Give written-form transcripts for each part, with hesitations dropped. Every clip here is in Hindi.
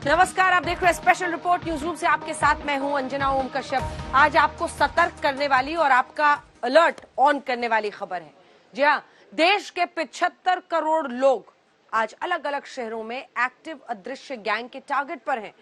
नमस्कार, आप देख रहे हैं स्पेशल रिपोर्ट न्यूज रूम से। आपके साथ मैं हूं अंजना ओम कश्यप। आज आपको सतर्क करने वाली और आपका अलर्ट ऑन करने वाली खबर है। जी हां, देश के 75 करोड़ लोग आज अलग अलग शहरों में एक्टिव अदृश्य गैंग के टारगेट पर हैं।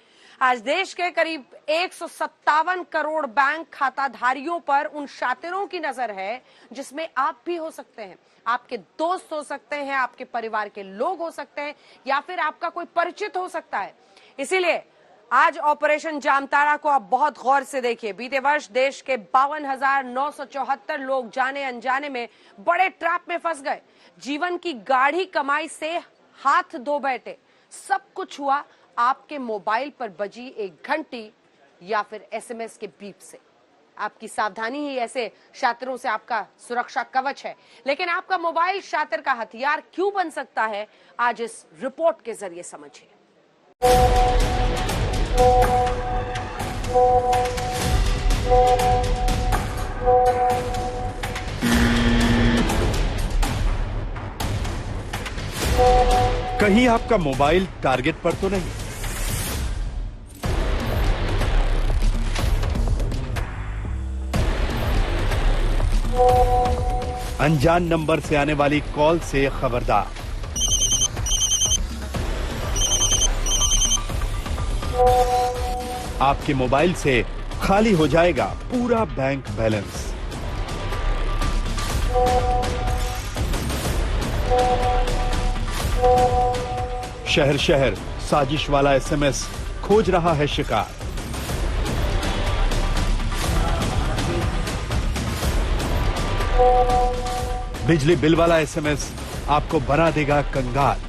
आज देश के करीब 157 करोड़ बैंक खाताधारियों पर उन शातिरों की नजर है जिसमें आप भी हो सकते हैं, आपके दोस्त हो सकते हैं, आपके परिवार के लोग हो सकते हैं या फिर आपका कोई परिचित हो सकता है। इसीलिए आज ऑपरेशन जामताड़ा को आप बहुत गौर से देखिए। बीते वर्ष देश के 52,974 लोग जाने अनजाने में बड़े ट्रैप में फंस गए। जीवन की गाढ़ी कमाई से हाथ धो बैठे। सब कुछ हुआ आपके मोबाइल पर बजी एक घंटी या फिर एसएमएस के बीप से। आपकी सावधानी ही ऐसे शातिरों से आपका सुरक्षा कवच है। लेकिन आपका मोबाइल शातिर का हथियार क्यों बन सकता है, आज इस रिपोर्ट के जरिए समझिए। कहीं आपका मोबाइल टारगेट पर तो नहीं? अनजान नंबर से आने वाली कॉल से खबरदार। आपके मोबाइल से खाली हो जाएगा पूरा बैंक बैलेंस। शहर शहर साजिश वाला एसएमएस खोज रहा है शिकार। बिजली बिल वाला एसएमएस आपको बना देगा कंगाल।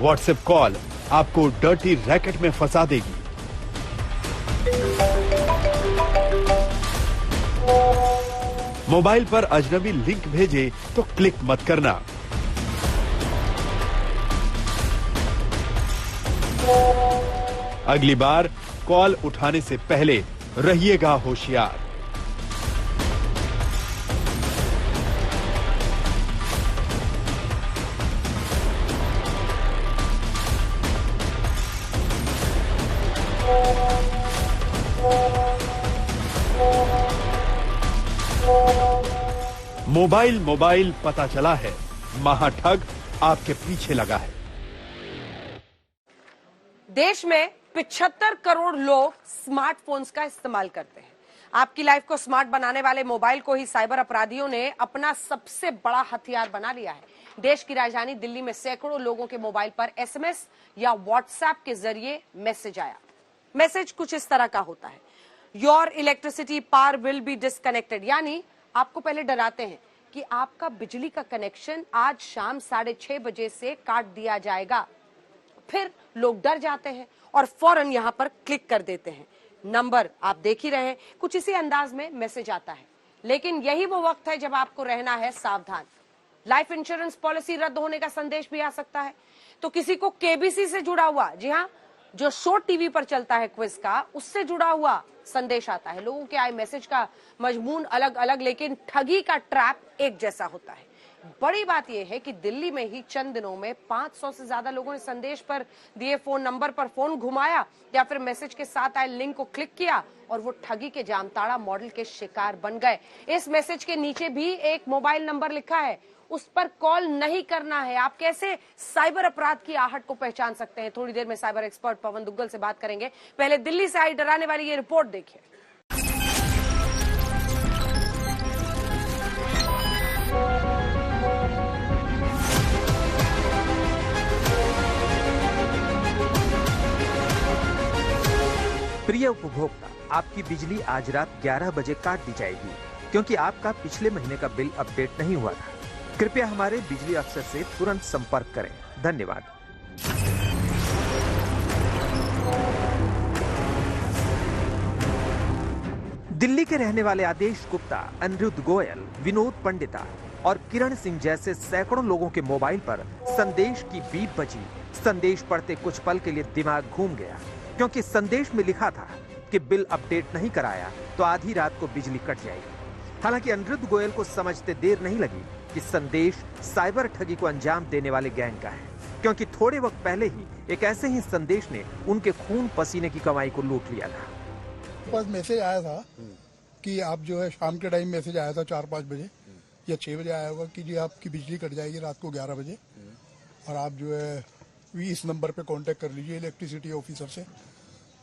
व्हाट्सएप कॉल आपको डर्टी रैकेट में फंसा देगी। मोबाइल पर अजनबी लिंक भेजे तो क्लिक मत करना। अगली बार कॉल उठाने से पहले रहिएगा होशियार। मोबाइल पता चला है, महाठग आपके पीछे लगा है। देश में 75 करोड़ लोग स्मार्टफोन्स का इस्तेमाल करते हैं। आपकी लाइफ को स्मार्ट बनाने वाले मोबाइल को ही साइबर अपराधियों ने अपना सबसे बड़ा हथियार बना लिया है। देश की राजधानी दिल्ली में सैकड़ों लोगों के मोबाइल पर एसएमएस या व्हाट्सएप के जरिए मैसेज आया। मैसेज कुछ इस तरह का होता है, your electricity power will be disconnected, यानी आपको पहले डराते हैं कि आपका बिजली का कनेक्शन आज शाम 6:30 बजे से काट दिया जाएगा। फिर लोग डर जाते हैं और फौरन यहां पर क्लिक कर देते हैं। नंबर आप देख ही रहे हैं, कुछ इसी अंदाज में मैसेज आता है। लेकिन यही वो वक्त है जब आपको रहना है सावधान। लाइफ इंश्योरेंस पॉलिसी रद्द होने का संदेश भी आ सकता है। तो किसी को केबीसी से जुड़ा हुआ, जी हाँ, जो शो टीवी पर चलता है क्विज का, उससे जुड़ा हुआ संदेश आता है। लोगों के आए मैसेज का मजमून अलग अलग, लेकिन ठगी का ट्रैप एक जैसा होता है। बड़ी बात यह है कि दिल्ली में ही चंद दिनों में 500 से ज्यादा लोगों ने संदेश पर दिए फोन नंबर पर फोन घुमाया या फिर मैसेज के साथ आए लिंक को क्लिक किया और वो ठगी के जामताड़ा मॉडल के शिकार बन गए। इस मैसेज के नीचे भी एक मोबाइल नंबर लिखा है, उस पर कॉल नहीं करना है। आप कैसे साइबर अपराध की आहट को पहचान सकते हैं? थोड़ी देर में साइबर एक्सपर्ट पवन दुग्गल से बात करेंगे। पहले दिल्ली से आई डराने वाली ये रिपोर्ट देखिए। प्रिय उपभोक्ता, आपकी बिजली आज रात 11 बजे काट दी जाएगी क्योंकि आपका पिछले महीने का बिल अपडेट नहीं हुआ था। कृपया हमारे बिजली अफसर से तुरंत संपर्क करें। धन्यवाद। दिल्ली के रहने वाले आदेश गुप्ता, अनिरुद्ध गोयल, विनोद पंडिता और किरण सिंह जैसे सैकड़ों लोगों के मोबाइल पर संदेश की बीप बजी। संदेश पढ़ते कुछ पल के लिए दिमाग घूम गया क्योंकि संदेश में लिखा था, कि बिल अपडेट नहीं कराया तो आधी रात को बिजली कट जाएगी। हालांकि अनिरुद्ध गोयल को समझते देर नहीं लगी कि संदेश साइबर ठगी को अंजाम देने वाले गैंग का है, क्योंकि थोड़े वक्त पहले ही एक ऐसे ही संदेश ने उनके खून पसीने की कमाई को लूट लिया था। बस मैसेज आया था कि आप जो है शाम के टाइम मैसेज आया था 4-5 बजे या 6 बजे आया होगा कि जी आपकी बिजली कट जाएगी रात को 11 बजे और आप जो है इस नंबर पे कांटेक्ट कर लीजिए इलेक्ट्रिसिटी ऑफिसर से।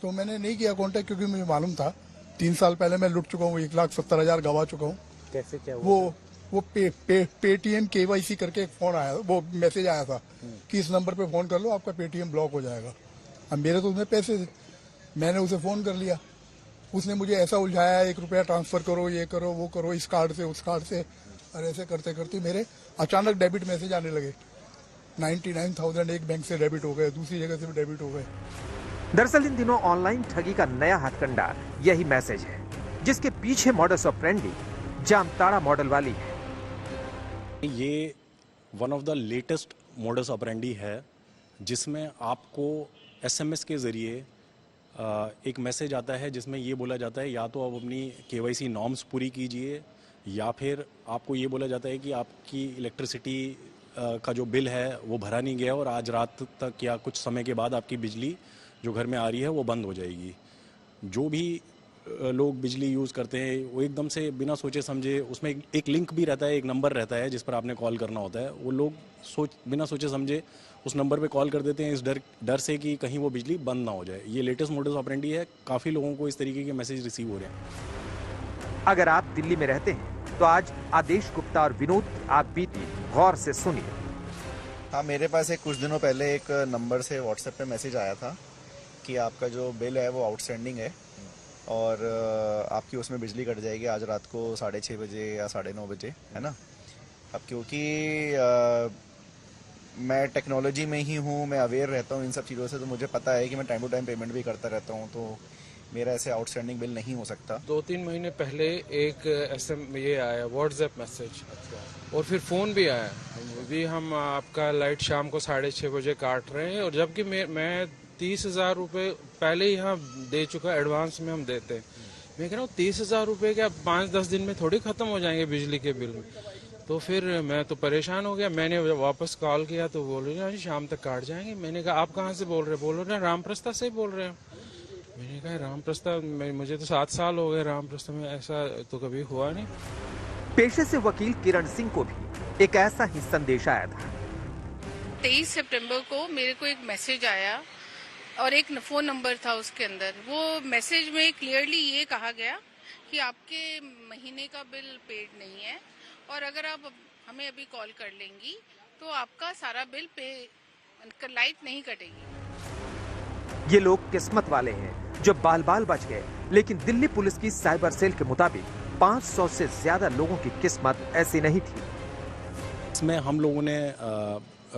तो मैंने नहीं किया कांटेक्ट क्योंकि मुझे मालूम था 3 साल पहले मैं लुट चुका हूँ, 1,70,000 गवा चुका हूँ। कैसे क्या हुआ? वो पेटीएम KYC करके एक फोन आया, वो मैसेज आया था कि इस नंबर पे फोन कर लो आपका पेटीएम ब्लॉक हो जाएगा। अब मेरे तो उसमें पैसे थे, मैंने उसे फोन कर लिया। उसने मुझे ऐसा उलझाया 1 रुपया ट्रांसफर करो, ये करो, वो करो, इस कार्ड से उस कार्ड से, और ऐसे करते करते मेरे अचानक डेबिट मैसेज आने लगे। 99,000 एक बैंक से डेबिट हो गए, दूसरी जगह से भी डेबिट हो गए। दरअसल इन दिनों ऑनलाइन ठगी का नया हथकंडा यही मैसेज है, जिसके पीछे मॉडस ऑपरेंडी जामताड़ा मॉडल वाली है। ये one of the latest modus operandi है, जिसमें आपको SMS के ज़रिए एक मैसेज आता है जिसमें ये बोला जाता है या तो आप अपनी KYC नॉर्म्स पूरी कीजिए, या फिर आपको ये बोला जाता है कि आपकी इलेक्ट्रिसिटी का जो बिल है वो भरा नहीं गया और आज रात तक या कुछ समय के बाद आपकी बिजली जो घर में आ रही है वो बंद हो जाएगी। जो भी लोग बिजली यूज़ करते हैं वो एकदम से बिना सोचे समझे, उसमें एक लिंक भी रहता है, एक नंबर रहता है जिस पर आपने कॉल करना होता है, वो लोग बिना सोचे समझे उस नंबर पे कॉल कर देते हैं इस डर से कि कहीं वो बिजली बंद ना हो जाए। ये लेटेस्ट मॉडस ऑपरेंडी है, काफ़ी लोगों को इस तरीके के मैसेज रिसीव हो रहे हैं। अगर आप दिल्ली में रहते हैं तो आज आदेश गुप्ता और विनोद आप बीती गौर से सुनिए। हाँ, मेरे पास कुछ दिनों पहले एक नंबर से व्हाट्सएप पे मैसेज आया था कि आपका जो बिल है वो आउटस्टैंडिंग है और आपकी उसमें बिजली कट जाएगी आज रात को 6:30 बजे या 9:30 बजे, है ना। अब क्योंकि मैं टेक्नोलॉजी में ही हूँ, मैं अवेयर रहता हूँ इन सब चीज़ों से, तो मुझे पता है कि मैं टाइम टू टाइम पेमेंट भी करता रहता हूँ, तो मेरा ऐसे आउटस्टैंडिंग बिल नहीं हो सकता। 2-3 महीने पहले एक ये आया व्हाट्सएप मैसेज और फिर फ़ोन भी आया भी हम आपका लाइट शाम को 6:30 बजे काट रहे हैं, और जबकि मैं 30,000 रुपये पहले ही यहाँ दे चुका, एडवांस में हम देते हैं। मैं कह रहा हूँ 30,000 रुपये क्या 5-10 दिन में थोड़ी ख़त्म हो जाएंगे बिजली के बिल में। तो फिर मैं तो परेशान हो गया, मैंने वापस कॉल किया तो बोल रहे हैं शाम तक काट जाएंगे। मैंने कहा आप कहाँ से बोल रहे हैं? रामप्रस्ता से बोल रहे हैं। मैंने कहा रामप्रस्ता, मुझे तो 7 साल हो गए रामप्रस्ता में, ऐसा तो कभी हुआ नहीं। पेशे से वकील किरण सिंह को भी एक ऐसा ही संदेश आया था। 23 सितंबर को मेरे को एक मैसेज आया और एक फोन नंबर था उसके अंदर। वो मैसेज में क्लियरली ये कहा गया कि आपके महीने का बिल पेड नहीं है और अगर आप हमें अभी कॉल कर लेंगी तो आपका सारा बिल लाइट नहीं कटेगी। ये लोग किस्मत वाले हैं जो बाल बाल बच गए, लेकिन दिल्ली पुलिस की साइबर सेल के मुताबिक 500 से ज्यादा लोगों की किस्मत ऐसी नहीं थी। इसमें हम लोगों ने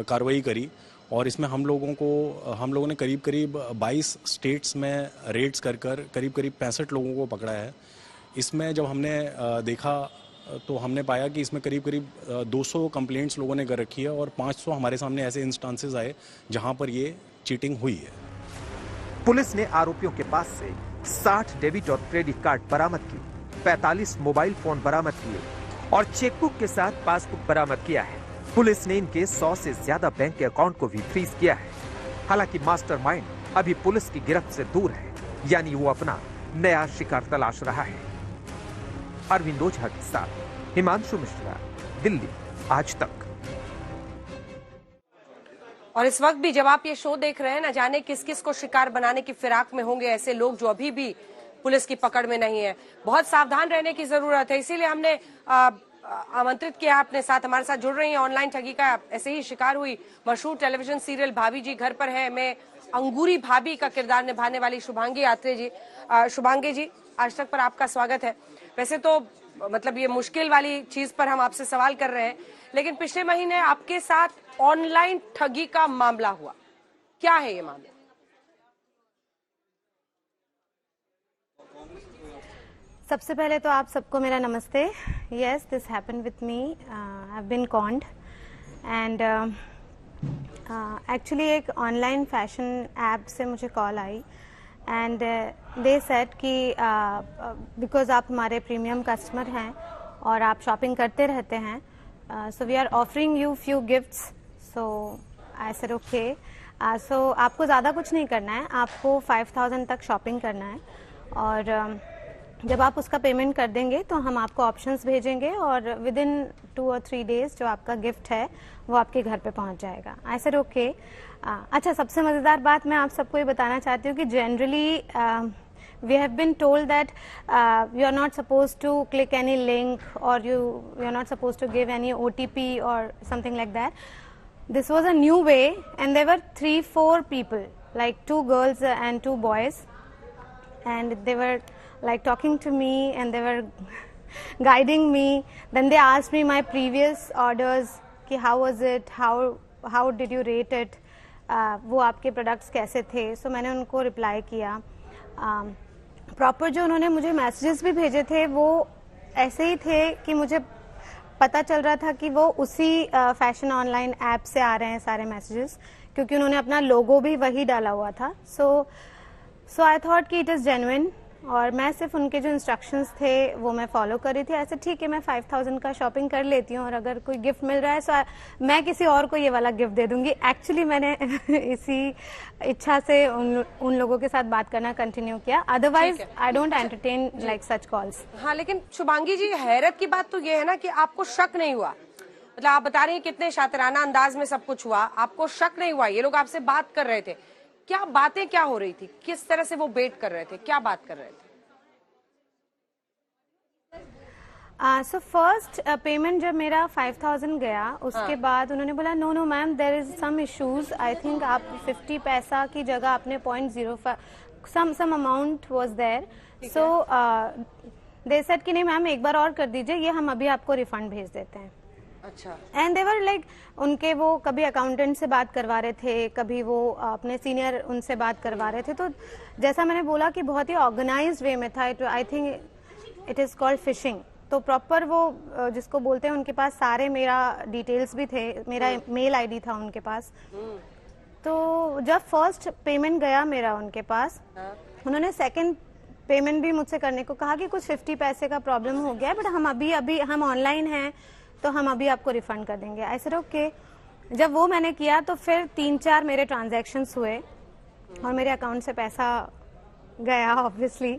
कार्रवाई करी और इसमें हम लोगों ने करीब 22 स्टेट्स में रेड्स कर करीब 65 लोगों को पकड़ा है। इसमें जब हमने देखा तो हमने पाया कि इसमें करीब 200 कंप्लेंट्स लोगों ने कर रखी है और 500 हमारे सामने ऐसे इंस्टांसेस आए जहां पर ये चीटिंग हुई है। पुलिस ने आरोपियों के पास से 60 डेबिट और क्रेडिट कार्ड बरामद किए, 45 मोबाइल फोन बरामद किए और चेकबुक के साथ पासबुक बरामद किया है। पुलिस ने इनके 100 से ज्यादा बैंक के अकाउंट को भी फ्रीज किया है। हालांकि मास्टरमाइंड अभी पुलिस की गिरफ्त से दूर है, यानी वो अपना नया शिकार तलाश रहा है। अरविंद ओझा के साथ हिमांशु मिश्रा, दिल्ली आज तक। और इस वक्त भी जब आप ये शो देख रहे हैं, न जाने किस किस को शिकार बनाने की फिराक में होंगे ऐसे लोग जो अभी भी पुलिस की पकड़ में नहीं है। बहुत सावधान रहने की जरूरत है, इसीलिए हमने आमंत्रित किया अपने साथ। हमारे साथ जुड़ रही हैं ऑनलाइन ठगी का ऐसे ही शिकार हुई मशहूर टेलीविजन सीरियल भाभी जी घर पर है मैं अंगूरी भाभी का किरदार निभाने वाली शुभांगी आत्रे जी। शुभांगी जी, आज तक पर आपका स्वागत है। वैसे तो मतलब ये मुश्किल वाली चीज पर हम आपसे सवाल कर रहे हैं, लेकिन पिछले महीने आपके साथ ऑनलाइन ठगी का मामला हुआ, क्या है ये मामला? सबसे पहले तो आप सबको मेरा नमस्ते। Yes, this happened with me. I have been conned and actually एक ऑनलाइन फैशन ऐप से मुझे कॉल आई एंड दे सेड कि बिकॉज आप हमारे प्रीमियम कस्टमर हैं और आप शॉपिंग करते रहते हैं, so we are offering you few gifts. So I said okay. So आपको ज़्यादा कुछ नहीं करना है, आपको 5,000 तक शॉपिंग करना है और जब आप उसका पेमेंट कर देंगे तो हम आपको ऑप्शंस भेजेंगे और विद इन 2 or 3 days जो आपका गिफ्ट है वो आपके घर पे पहुंच जाएगा. आई सेड ओके. अच्छा, सबसे मज़ेदार बात मैं आप सबको ये बताना चाहती हूँ कि generally we have been told that you are not supposed to click any link or you are not supposed to give any OTP or something like that. This was a new way and there were 3-4 people, like 2 girls and 2 boys, and they were like talking to me and they were guiding me. Then they asked me my previous orders कि how was it, how did you rate it, वो आपके प्रोडक्ट्स कैसे थे. सो मैंने उनको रिप्लाई किया. प्रॉपर जो उन्होंने मुझे मैसेजेस भी भेजे थे वो ऐसे ही थे कि मुझे पता चल रहा था कि वो उसी फैशन ऑनलाइन ऐप से आ रहे हैं सारे मैसेजेस, क्योंकि उन्होंने अपना लोगो भी वही डाला हुआ था. सो आई थॉट कि इट इज़ जेन्युइन और मैं सिर्फ उनके जो इंस्ट्रक्शंस थे वो मैं फॉलो कर रही थी. ऐसे ठीक है, मैं 5,000 का शॉपिंग कर लेती हूँ और अगर कोई गिफ्ट मिल रहा है तो मैं किसी और को ये वाला गिफ्ट दे दूंगी. एक्चुअली मैंने इसी इच्छा से उन लोगों के साथ बात करना कंटिन्यू किया. Otherwise I don't entertain like such calls. हाँ, लेकिन शुभांगी जी, हैरत की बात तो ये है ना कि आपको शक नहीं हुआ. मतलब आप बता रही हैं कितने शातिराना अंदाज में सब कुछ हुआ, आपको शक नहीं हुआ. ये लोग आपसे बात कर रहे थे, क्या बातें क्या हो रही थी, किस तरह से वो बेट कर रहे थे, क्या बात कर रहे थे? सो फर्स्ट पेमेंट जब मेरा 5,000 गया उसके बाद उन्होंने बोला no ma'am, there is some issues. I think आप 50 पैसा की जगह आपने 0.05 some amount was there. So they said कि नहीं मैम, एक बार और कर दीजिए, ये हम अभी आपको रिफंड भेज देते हैं. अच्छा. एंड दे वर लाइक, उनके वो कभी अकाउंटेंट से बात करवा रहे थे, कभी वो अपने सीनियर उनसे बात करवा रहे थे. तो जैसा मैंने बोला कि बहुत ही ऑर्गेनाइज्ड वे में था. I think it is called fishing. तो प्रॉपर वो जिसको बोलते हैं उनके पास सारे मेरा डिटेल्स भी थे, मेरा मेल आईडी था उनके पास. तो जब फर्स्ट पेमेंट गया मेरा उनके पास, उन्होंने सेकंड पेमेंट भी मुझसे करने को कहा कि कुछ 50 पैसे का प्रॉब्लम हो गया, बट हम अभी हम ऑनलाइन हैं तो हम अभी आपको रिफंड कर देंगे. आई सेड ओके. जब वो मैंने किया तो फिर 3-4 मेरे ट्रांजैक्शंस हुए और मेरे अकाउंट से पैसा गया obviously.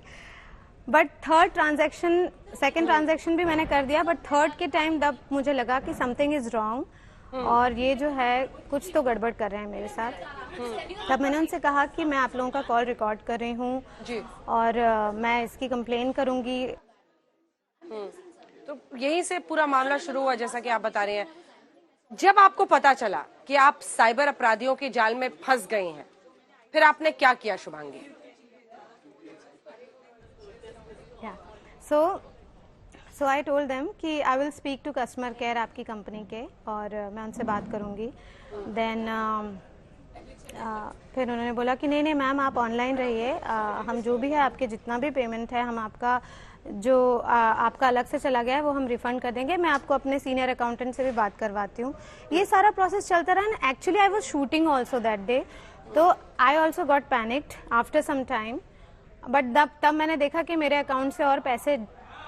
But third transaction, second transaction भी मैंने कर दिया, बट थर्ड के टाइम तब मुझे लगा कि समथिंग इज रॉन्ग और ये जो है कुछ तो गड़बड़ कर रहे हैं मेरे साथ. तब मैंने उनसे कहा कि मैं आप लोगों का कॉल रिकॉर्ड कर रही हूँ और मैं इसकी कंप्लेन करूंगी. तो यहीं से पूरा मामला शुरू हुआ, जैसा कि आप बता रहे हैं. जब आपको पता चला कि आप साइबर अपराधियों के जाल में फंस गई हैं, फिर आपने क्या किया Shubhangi? So I told them कि I will speak to customer care आपकी कंपनी के और मैं उनसे बात करूंगी. देन फिर उन्होंने बोला कि नहीं मैम, आप ऑनलाइन रहिए, हम जो भी है आपके जितना भी पेमेंट है हम आपका जो आपका अलग से चला गया है वो हम रिफंड कर देंगे. मैं आपको अपने सीनियर अकाउंटेंट से भी बात करवाती हूँ. ये सारा प्रोसेस चलता रहा. And actually I was shooting also that day, तो I also got panicked after some time. But तब मैंने देखा कि मेरे अकाउंट से और पैसे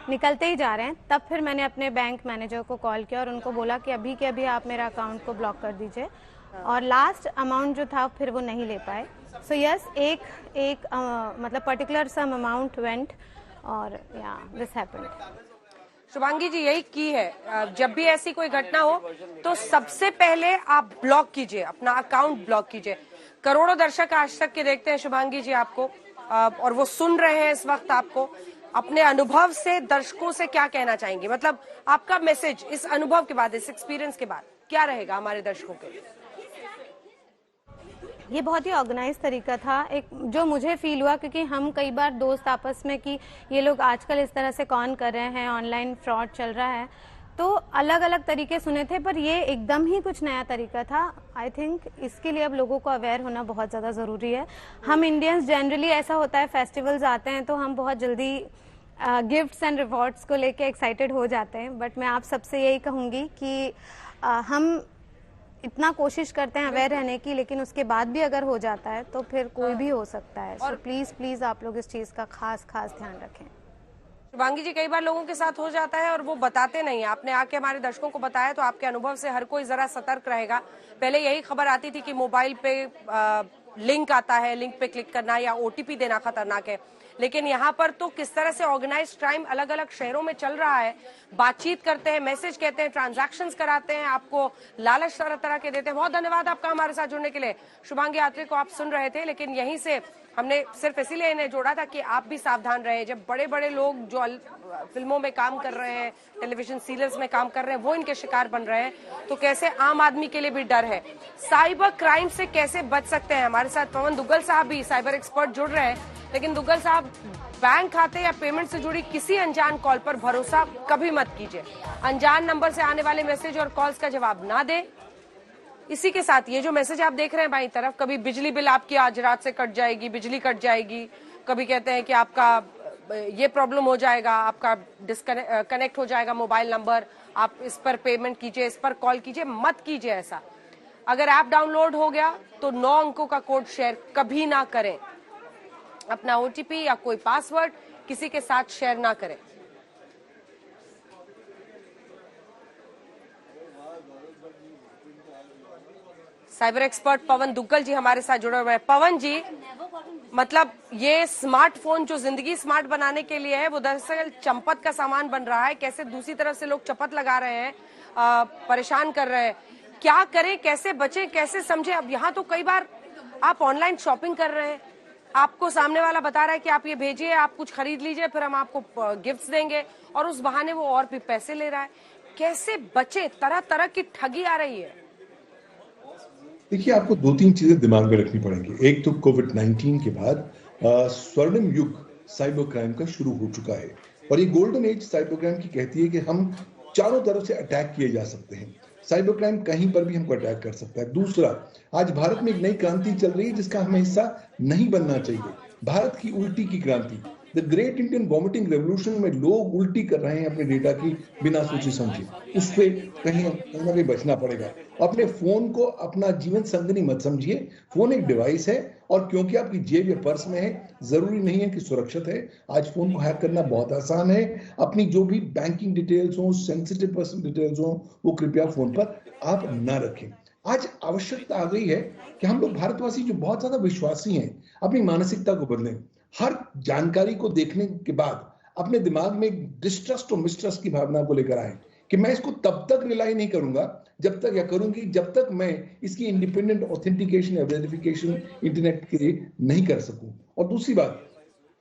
निकलते ही जा रहे हैं. तब फिर मैंने अपने बैंक मैनेजर को कॉल किया और उनको बोला कि अभी के अभी आप मेरा अकाउंट को ब्लॉक कर दीजिए. और लास्ट अमाउंट जो था फिर वो नहीं ले पाए. सो यस, एक मतलब पर्टिकुलर सम अमाउंट वेंट और या दिस हैपेंड. शुभांगी जी, यही की है, जब भी ऐसी कोई घटना हो तो सबसे पहले आप ब्लॉक कीजिए, अपना अकाउंट ब्लॉक कीजिए. करोड़ों दर्शक आज तक के देखते हैं शुभांगी जी आपको, और वो सुन रहे हैं इस वक्त आपको. अपने अनुभव से दर्शकों से क्या कहना चाहेंगे? मतलब आपका मैसेज इस अनुभव के बाद, इस एक्सपीरियंस के बाद क्या रहेगा हमारे दर्शकों के लिए? ये बहुत ही ऑर्गेनाइज तरीका था, एक जो मुझे फील हुआ, क्योंकि हम कई बार दोस्त आपस में कि ये लोग आजकल इस तरह से कौन कर रहे हैं, ऑनलाइन फ्रॉड चल रहा है, तो अलग अलग तरीके सुने थे, पर ये एकदम ही कुछ नया तरीका था. आई थिंक इसके लिए अब लोगों को अवेयर होना बहुत ज़्यादा ज़रूरी है. हम इंडियंस जनरली ऐसा होता है, फेस्टिवल्स आते हैं तो हम बहुत जल्दी गिफ्ट्स एंड रिवॉर्ड्स को लेके एक्साइटेड हो जाते हैं. बट मैं आप सबसे यही कहूँगी कि हम इतना कोशिश करते हैं अवेयर रहने की, लेकिन उसके बाद भी अगर हो जाता है तो फिर कोई भी हो सकता है। और प्लीज आप लोग इस चीज का खास ध्यान रखें। शुभांगी जी, कई बार लोगों के साथ हो जाता है और वो बताते नहीं। आपने आके हमारे दर्शकों को बताया, तो आपके अनुभव से हर कोई जरा सतर्क रहेगा। पहले यही खबर आती थी कि मोबाइल पे लिंक आता है, लिंक पे क्लिक करना या ओटीपी देना खतरनाक है, लेकिन यहाँ पर तो किस तरह से ऑर्गेनाइज्ड क्राइम अलग अलग शहरों में चल रहा है। बातचीत करते हैं, मैसेज कहते हैं, ट्रांजैक्शंस कराते हैं, आपको लालच तरह तरह के देते हैं। बहुत धन्यवाद आपका हमारे साथ जुड़ने के लिए। शुभांगी आत्रे को आप सुन रहे थे, लेकिन यहीं से हमने सिर्फ इसीलिए इन्हें जोड़ा था कि आप भी सावधान रहे। जब बड़े बड़े लोग जो फिल्मों में काम कर रहे हैं, टेलीविजन सीरियल्स में काम कर रहे हैं, वो इनके शिकार बन रहे हैं, तो कैसे आम आदमी के लिए भी डर है। साइबर क्राइम से कैसे बच सकते हैं, हमारे साथ पवन दुग्गल साहब भी साइबर एक्सपर्ट जुड़ रहे हैं। लेकिन दुग्गल साहब, बैंक खाते या पेमेंट से जुड़ी किसी अनजान कॉल पर भरोसा कभी मत कीजिए। अनजान नंबर से आने वाले मैसेज और कॉल्स का जवाब ना दें। इसी के साथ ये जो मैसेज आप देख रहे हैं बाईं तरफ, कभी बिजली बिल आपकी आज रात से कट जाएगी, बिजली कट जाएगी, कभी कहते हैं कि आपका ये प्रॉब्लम हो जाएगा, आपका कनेक्ट हो जाएगा मोबाइल नंबर, आप इस पर पेमेंट कीजिए, इस पर कॉल कीजिए। मत कीजिए ऐसा। अगर ऐप डाउनलोड हो गया तो 9 अंकों का कोड शेयर कभी ना करें। अपना ओटीपी या कोई पासवर्ड किसी के साथ शेयर ना करें। साइबर एक्सपर्ट पवन दुग्गल जी हमारे साथ जुड़े हुए हैं। पवन जी, मतलब ये स्मार्टफोन जो जिंदगी स्मार्ट बनाने के लिए है, वो दरअसल चंपत का सामान बन रहा है। कैसे दूसरी तरफ से लोग चपत लगा रहे हैं, परेशान कर रहे हैं। क्या करें, कैसे बचें, कैसे समझें? अब यहाँ तो कई बार आप ऑनलाइन शॉपिंग कर रहे हैं, आपको सामने वाला बता रहा है कि आप ये भेजिए, आप कुछ खरीद लीजिए, फिर हम आपको गिफ्ट्स देंगे, और उस बहाने वो और भी पैसे ले रहा है। कैसे बचें? तरह तरह की ठगी आ रही है। देखिए, आपको 2-3 चीजें दिमाग में रखनी पड़ेंगी। एक तो कोविड-19 के बाद स्वर्णिम युग साइबर क्राइम का शुरू हो चुका है, और ये गोल्डन एज साइबर क्राइम की कहती है कि हम चारों तरफ से अटैक किए जा सकते हैं। साइबर क्राइम कहीं पर भी हमको अटैक कर सकता है। दूसरा, आज भारत में एक नई क्रांति चल रही है जिसका हमें हिस्सा नहीं बनना चाहिए। भारत की उल्टी की क्रांति, the great Indian vomiting revolution में लोग उल्टी कर रहे हैं अपने डेटा की बिना सोचे समझे। उससे कहीं ना कहीं बचना पड़ेगा। अपने फोन को अपना जीवन संगनी मत समझिए। फोन एक डिवाइस है, और क्योंकि आपकी जेब या पर्स में है, जरूरी नहीं है कि सुरक्षित है। आज फोन को हैक करना बहुत आसान है। अपनी जो भी बैंकिंग डिटेल्स हो, सेंसिटिव पर्सनल डिटेल्स हो, वो कृपया फोन पर आप न रखें। आज आवश्यकता आ गई है कि हम लोग भारतवासी जो बहुत ज्यादा विश्वासी हैं, अपनी मानसिकता को बदलें। हर जानकारी को देखने के बाद अपने दिमाग में डिस्ट्रस्ट और मिसट्रस्ट की भावना को लेकर आए कि मैं इसको तब तक रिलाई नहीं करूंगा जब तक, या करूंगी जब तक मैं इसकी इंडिपेंडेंट ऑथेंटिकेशन या वेरिफिकेशन इंटरनेट के नहीं कर सकूं। और दूसरी बात,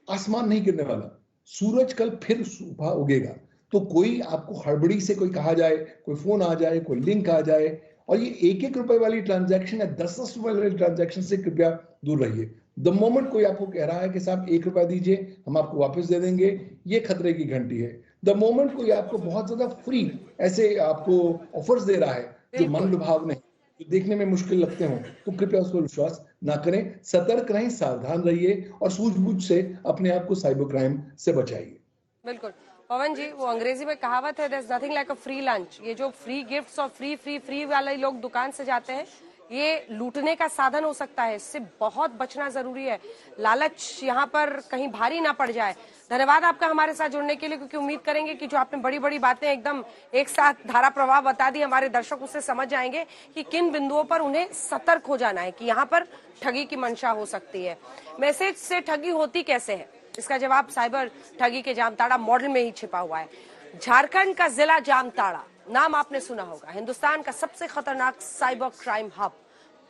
आसमान नहीं गिरने वाला, सूरज कल फिर सुबह उगेगा। तो कोई आपको हड़बड़ी से कोई कहा जाए, कोई फोन आ जाए, कोई लिंक आ जाए, और ये 1-1 रुपए वाली ट्रांजैक्शन या 10-10 रुपए वाली ट्रांजैक्शन से कृपया दूर रहिए। द मोमेंट कोई आपको कह रहा है कि साहब 1 रुपया दीजिए, हम आपको वापस दे देंगे, ये खतरे की घंटी है। द मोमेंट कोई आपको बहुत ज्यादा फ्री ऐसे आपको ऑफर्स दे रहा है जो मन लुभाव नहीं, जो देखने में मुश्किल लगते हो, तो कृपया उस पर विश्वास ना करें। सतर्क रहें, सावधान रहिए, और सूझबूझ से अपने आप को साइबर क्राइम से बचाइए। बिल्कुल पवन जी, वो अंग्रेजी में कहावत है, there is nothing like a free lunch. ये जो फ्री गिफ्ट्स और फ्री वाले लोग दुकान से जाते हैं, ये लूटने का साधन हो सकता है। इससे बहुत बचना जरूरी है। लालच यहाँ पर कहीं भारी ना पड़ जाए। धन्यवाद आपका हमारे साथ जुड़ने के लिए, क्योंकि उम्मीद करेंगे कि जो आपने बड़ी बड़ी बातें एकदम एक साथ धारा प्रवाह बता दी, हमारे दर्शक उससे समझ जाएंगे कि किन बिंदुओं पर उन्हें सतर्क हो जाना है कि यहाँ पर ठगी की मंशा हो सकती है। मैसेज से ठगी होती कैसे है, इसका जवाब साइबर ठगी के जामताड़ा मॉडल में ही छिपा हुआ है। झारखंड का जिला जामताड़ा, नाम आपने सुना होगा, हिंदुस्तान का सबसे खतरनाक साइबर क्राइम हब।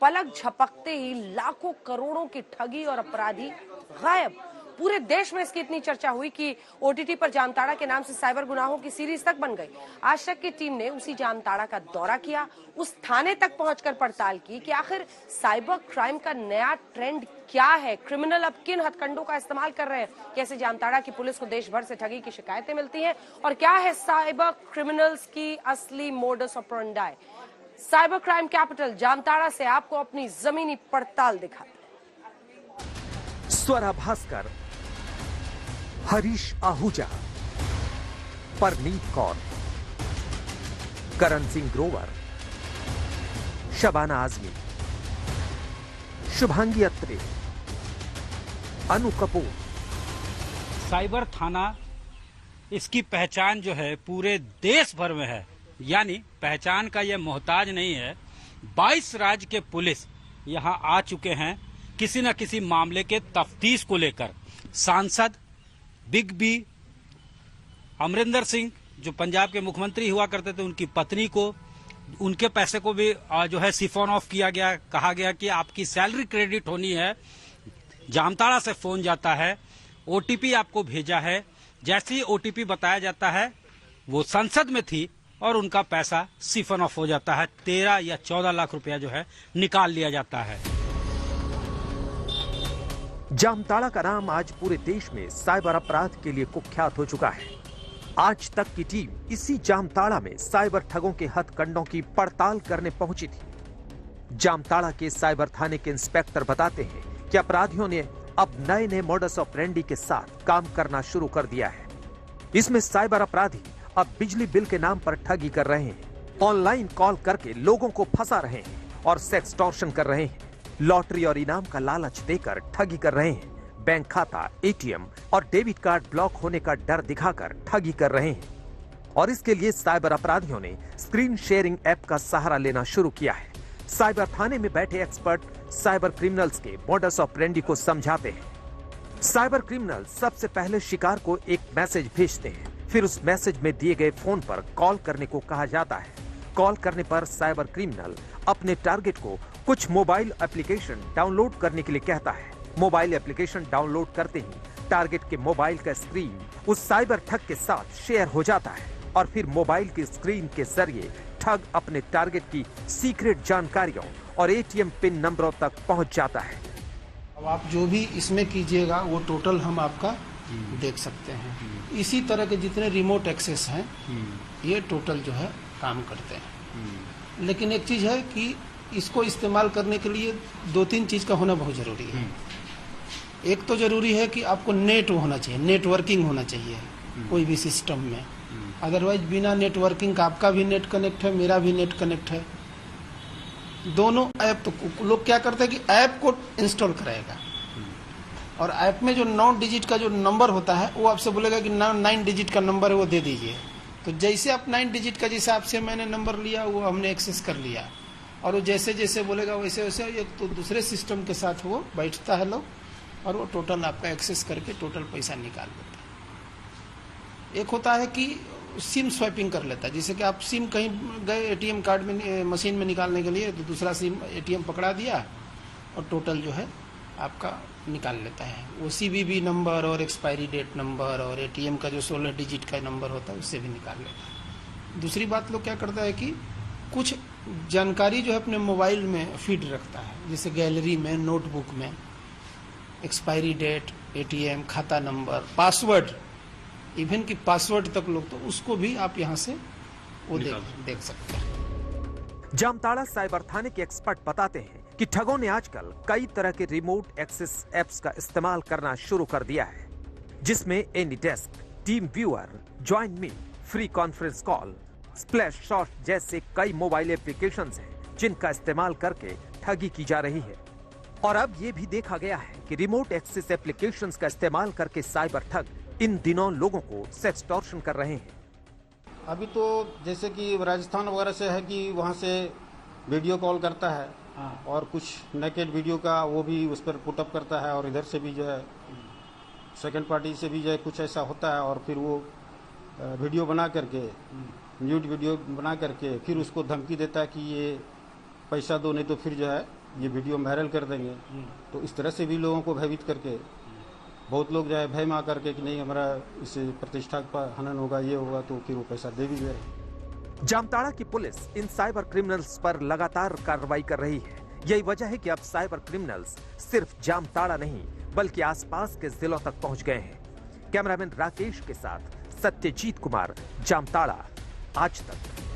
पलक झपकते ही लाखों करोड़ों की ठगी और अपराधी गायब। पूरे देश में इसकी इतनी चर्चा हुई कि ओटीटी पर जामताड़ा के नाम से साइबर गुनाहों की सीरीज तक बन गई। आज तक की टीम ने उसी जामताड़ा का दौरा किया, उस थाने तक पहुंचकर पड़ताल की कि आखिर साइबर क्राइम का नया ट्रेंड क्या है, क्रिमिनल अब किन हथकंडों का इस्तेमाल कर रहे हैं, कैसे जामताड़ा की पुलिस को देश भर से ठगी की शिकायतें मिलती हैं, और क्या है साइबर क्रिमिनल्स की असली modus operandi. Cyber crime capital Jamtara से आपको अपनी जमीनी पड़ताल दिखाते हैं। स्वरा भास्कर, हरीश आहूजा, परनीत कौर, करण सिंह ग्रोवर, शबाना आजमी, शुभांगी अत्रे, अनु कपूर। साइबर थाना, इसकी पहचान जो है पूरे देश भर में है, यानी पहचान का यह मोहताज नहीं है। 22 राज्य के पुलिस यहां आ चुके हैं किसी न किसी मामले के तफ्तीश को लेकर। सांसद बिग बी, अमरिंदर सिंह जो पंजाब के मुख्यमंत्री हुआ करते थे, उनकी पत्नी को, उनके पैसे को भी जो है सिफोन ऑफ किया गया। कहा गया कि आपकी सैलरी क्रेडिट होनी है। जामताड़ा से फोन जाता है, ओटीपी आपको भेजा है। जैसे ही ओटीपी बताया जाता है, वो संसद में थी और उनका पैसा सिफोन ऑफ हो जाता है। 13 या 14 लाख रुपया जो है निकाल लिया जाता है। जामताड़ा का नाम आज पूरे देश में साइबर अपराध के लिए कुख्यात हो चुका है। आज तक की टीम इसी जामताड़ा में साइबर ठगों के हथकंडों की पड़ताल करने पहुंची थी। जामताड़ा के साइबर थाने के इंस्पेक्टर बताते हैं कि अपराधियों ने अब नए नए मॉडस ऑपरेंडी के साथ काम करना शुरू कर दिया है। इसमें साइबर अपराधी अब बिजली बिल के नाम पर ठगी कर रहे हैं, ऑनलाइन कॉल करके लोगों को फंसा रहे हैं और सेक्सटॉर्शन कर रहे हैं। लॉटरी और इनाम का लालच देकर ठगी कर रहे हैं। बैंक खाता, एटीएम और डेबिट कार्ड ब्लॉक होने का डर दिखाकर ठगी कर रहे हैं। और इसके लिए साइबर अपराधियों ने स्क्रीन शेयरिंग ऐप का सहारा लेना शुरू किया है। साइबर थाने में बैठे एक्सपर्ट साइबर क्रिमिनल्स के मॉडस ऑपरेंडी को समझाते हैं। साइबर क्रिमिनल सबसे पहले शिकार को एक मैसेज भेजते हैं, फिर उस मैसेज में दिए गए फोन पर कॉल करने को कहा जाता है। कॉल करने पर साइबर क्रिमिनल अपने टारगेट को कुछ मोबाइल एप्लीकेशन डाउनलोड करने के लिए कहता है। मोबाइल एप्लीकेशन डाउनलोड करते ही टारगेट के मोबाइल का स्क्रीन उस साइबर ठग के साथ शेयर हो जाता है और फिर मोबाइल की स्क्रीन के जरिए ठग अपने टारगेट की सीक्रेट जानकारियों और एटीएम पिन नंबरों तक पहुंच जाता है। अब आप जो भी इसमें कीजिएगा वो टोटल हम आपका देख सकते हैं। इसी तरह के जितने रिमोट एक्सेस हैं ये टोटल जो है काम करते हैं। लेकिन एक चीज है कि इसको इस्तेमाल करने के लिए 2-3 चीज का होना बहुत जरूरी है। एक तो जरूरी है कि आपको नेट होना चाहिए, नेटवर्किंग होना चाहिए कोई भी सिस्टम में। अदरवाइज बिना नेटवर्किंग का आपका भी नेट कनेक्ट है, मेरा भी नेट कनेक्ट है, दोनों ऐप, तो लोग क्या करते हैं कि ऐप को इंस्टॉल कराएगा और ऐप में जो 9 डिजिट का जो नंबर होता है वो आपसे बोलेगा कि 9 डिजिट का नंबर है वो दे दीजिए। तो जैसे आप 9 डिजिट का जैसे आपसे मैंने नंबर लिया वो हमने एक्सेस कर लिया और वो जैसे जैसे बोलेगा वैसे वैसे एक तो दूसरे सिस्टम के साथ वो बैठता है लोग और वो टोटल आपका एक्सेस करके टोटल पैसा निकाल लेता है। एक होता है कि सिम स्वैपिंग कर लेता है, जैसे कि आप सिम कहीं गए एटीएम कार्ड में मशीन में निकालने के लिए तो दूसरा सिम एटीएम पकड़ा दिया और टोटल जो है आपका निकाल लेता है। वो सीवीवी नंबर और एक्सपायरी डेट नंबर और एटीएम का जो 16 डिजिट का नंबर होता है उससे भी निकाल लेता है। दूसरी बात लोग क्या करता है कि कुछ जानकारी जो है अपने मोबाइल में फीड रखता है, जैसे गैलरी में, नोटबुक में, एक्सपायरी डेट, एटीएम, खाता नंबर, पासवर्ड, इवन की पासवर्ड तक लोग, तो उसको भी आप यहाँ से वो देख सकते हैं। जामताड़ा साइबर थाने के एक्सपर्ट बताते हैं कि ठगों ने आजकल कई तरह के रिमोट एक्सेस ऐप्स का इस्तेमाल करना शुरू कर दिया है, जिसमें AnyDesk, team viewer, join me, free conference call, splash shot जैसे कई मोबाइल एप्लीकेशंस हैं जिनका इस्तेमाल करके ठगी की जा रही है। और अब ये भी देखा गया है कि रिमोट एक्सेस एप्लीकेशंस का इस्तेमाल करके साइबर ठग इन दिनों लोगों को सेक्सटॉर्शन कर रहे हैं। अभी तो जैसे कि राजस्थान वगैरह से है कि वहाँ से वीडियो कॉल करता है और कुछ नेकेड वीडियो का वो भी उस पर पुटअप करता है और इधर से भी जो है सेकंड पार्टी से भी जो है कुछ ऐसा होता है और फिर वो वीडियो बना करके, न्यूड वीडियो बना करके फिर उसको धमकी देता है कि ये पैसा दो नहीं तो फिर जो है ये वीडियो वायरल कर देंगे। तो इस तरह से भी लोगों को भयभीत करके बहुत लोग जो है भय में आकर के कि नहीं हमारा इस प्रतिष्ठा पर हनन होगा, ये होगा, तो फिर वो पैसा दे भी दे। जामताड़ा की पुलिस इन साइबर क्रिमिनल्स पर लगातार कार्रवाई कर रही है। यही वजह है कि अब साइबर क्रिमिनल्स सिर्फ जामताड़ा नहीं बल्कि आसपास के जिलों तक पहुंच गए हैं। कैमरामैन राकेश के साथ सत्यजीत कुमार, जामताड़ा, आज तक।